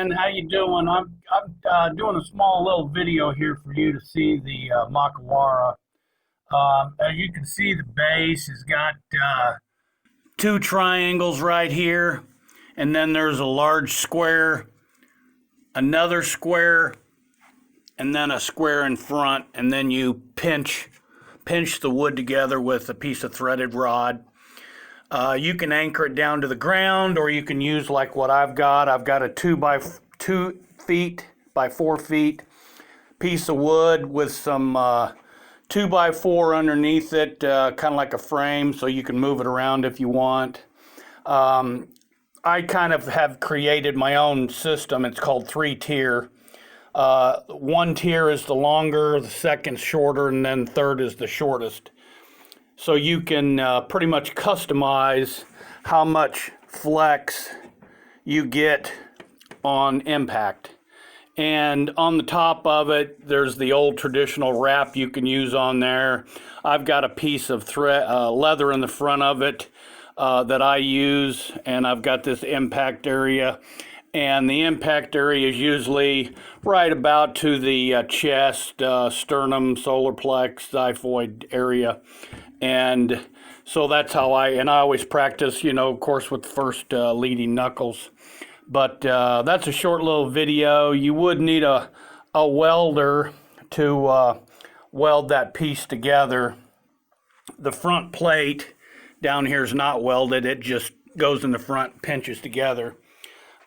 man, how you doing? I'm doing a small little video here for you to see the Makiwara. As you can see, the base has got two triangles right here, and then there's a large square, another square, and then a square in front, and then you pinch the wood together with a piece of threaded rod. You can anchor it down to the ground, or you can use like what I've got. I've got a 2 by 2 feet by 4 feet piece of wood with some 2 by 4 underneath it, kind of like a frame, so you can move it around if you want. I kind of have created my own system. It's called 3-tier. One tier is the longer, the second shorter, and then third is the shortest. So you can pretty much customize how much flex you get on impact. And on the top of it, there's the old traditional wrap you can use on there. I've got a piece of leather in the front of it that I use, and I've got this impact area. And the impact area is usually right about to the chest, sternum, solar plex, xiphoid area. And so that's how I always practice, of course, with the first leading knuckles. But that's a short little video. You would need a welder to weld that piece together. The front plate down here is not welded. It just goes in the front, pinches together.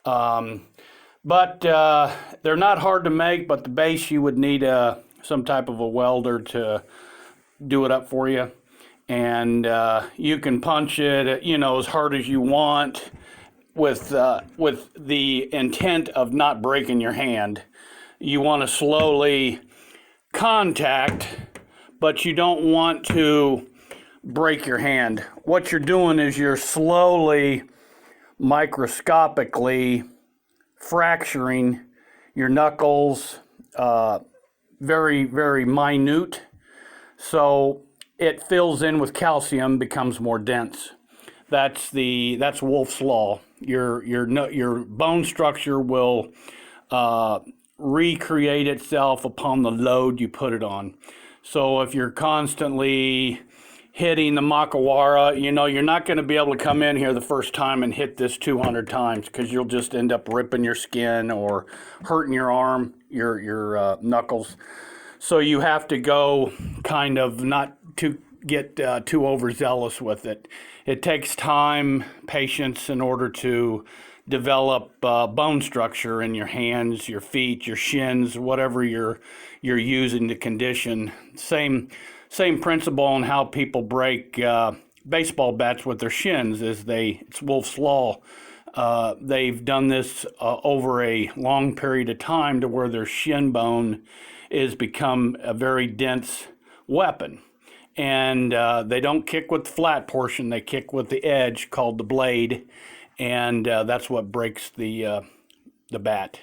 But they're not hard to make, but the base you would need some type of a welder to do it up for you. And you can punch it, as hard as you want with the intent of not breaking your hand. You want to slowly contact, but you don't want to break your hand. What you're doing is you're slowly, microscopically fracturing your knuckles, very, very minute. So it fills in with calcium, becomes more dense. That's Wolff's Law. Your bone structure will recreate itself upon the load you put it on. So if you're constantly hitting the Makiwara, you're not going to be able to come in here the first time and hit this 200 times, because you'll just end up ripping your skin or hurting your arm, your knuckles. So you have to go kind of not to get too overzealous with it. It takes time, patience in order to develop bone structure in your hands, your feet, your shins, whatever you're using to condition. Same principle on how people break baseball bats with their shins. It's Wolff's Law. They've done this over a long period of time to where their shin bone is become a very dense weapon. And they don't kick with the flat portion, they kick with the edge called the blade, and that's what breaks the bat.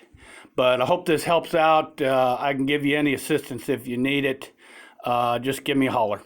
But I hope this helps out. I can give you any assistance if you need it. Just give me a holler.